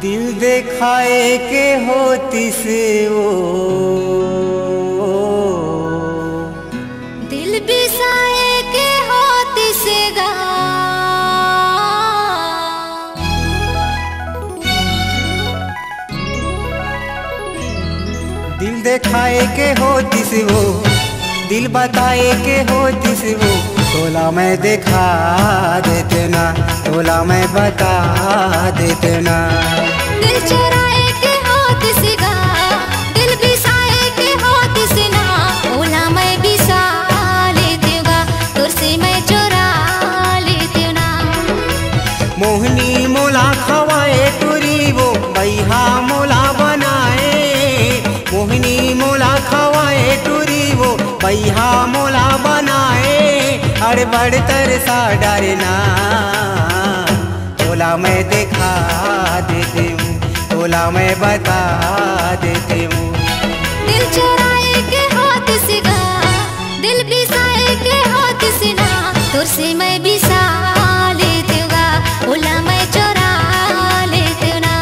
दिल देखाए के होती से वो दिल बिसाए के होती से गा दिल देखाए के होती से वो दिल बताए के होती से वो तोला मैं दिखा देते ना तोला मैं बता देते ना। दिल चुराए के होती से गा दिल बिसाए के होती से ना ओला मैं बिसा लेती हूँ गा तुझसे मैं चुरा लेती हूँ ना। मोहनी मोला खवाए टूरी वो बैहा मोला बनाए मोहनी मोला खवाए टूरी वो बैहा मोला बनाए अरे बड़ तरसा डरना तोला मैं दिखा देती हूँ तोला मैं बता देती हूँ। दिल चुराए के होती से गा दिल बिसाए के होती से ना तुझसे मैं बिसा लेती हूँ गा ओला मैं चुरा लेती हूँ ना।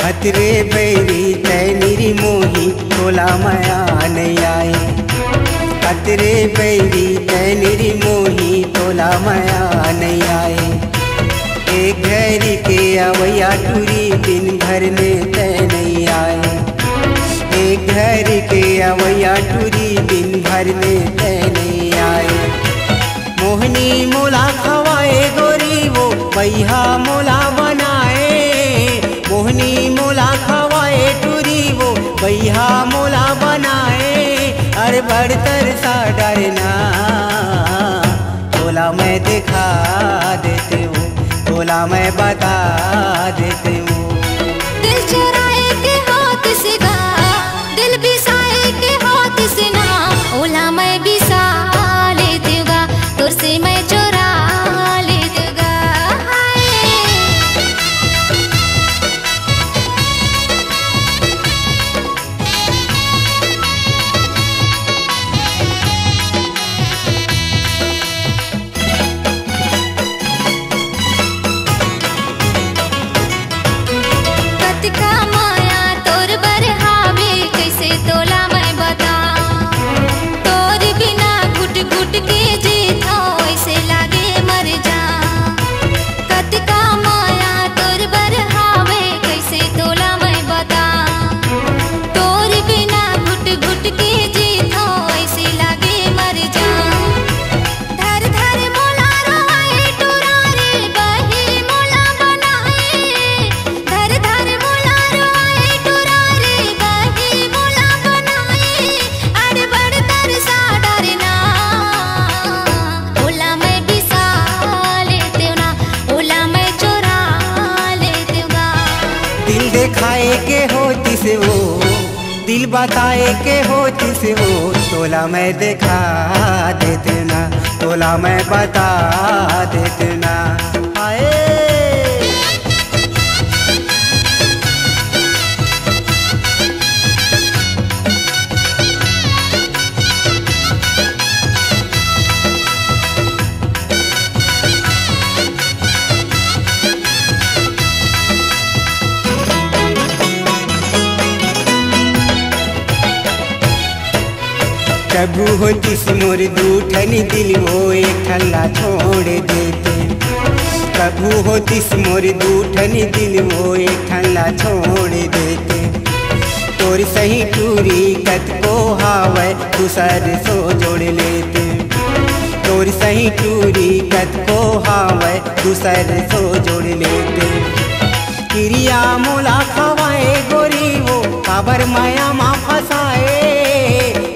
हतरे बैरी तैनिरी मोही तोला माया नहीं आए हतरे बैरी तैनिरी मोही तोला माया नहीं आए एक घड़ी के अवैया टूरी दिन भर में तय नहीं आए एक घड़ी के अवैया टूरी दिन भर में तय नहीं आए। मोहनी मोला खवाए गोरी वो बैहा मोला बनाए मोहनी मोला खवाए टूरी वो बैहा मोला बनाए अरे बड़ तरसा डरना तोला मैं दिखा देती हूँ तोला मैं बता देती हूँ। दिल चुराए के होती से गा दिल बिसाए के होती से ना ओला मैं बिसा लेती हूँ गा तुझसे मैं चुरा लेती हूँ गा। कतिका माया तोर बरहावे कैसे तोला मैं बता तोर बिना घुट घुट के जीता ऐसे लागे मर जा। कतिका माया तोर बरहावे कैसे तोला मैं बता तोर बिना घुट घुट के जीता ऐसे लागे मर जा। धर धर मोला रोए टुरारे बही मोला बनाए धर धर मोला रोए टुरारे बही मोला बनाए अरे बड़ तरसा डरना ओला मैं बिसा लेती हूँ ना ओला मैं चुरा लेती हूँ गा। दिल दिखाए के होती से वो दिल बताए के होती से वो तोला मैं दिखा देते ना तोला मैं बता देते ना। आए कबू होतिस मोर दूठनी दिल वो एक ठल्ला छोड़ देते कबू होतिस मोर दूठनी दिल वो एक ठल्ला छोड़ देते तोर सही टूरी कत को हावे दूसर सो जोड़ लेते तोर सही टूरी कत को हावे दूसर सो जोड़ लेते। क्रिया मोला खवाए गोरी वो काबर माया मा फसाए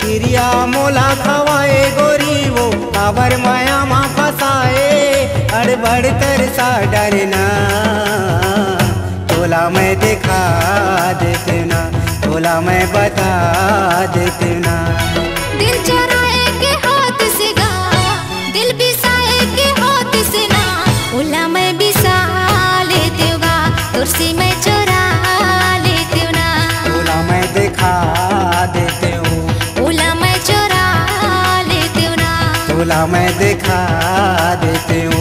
क्रिया मोला खवाए गोरी वो काबर माया मा फसाए अरे बड़ तरसा डरना तोला मैं दिखा देते ना, तोला मैं बता देते ना। दिल दिखा देती हूँ। ओला मैं चुरा लेती हूँ ना, तोला मैं दिखा देती हूँ।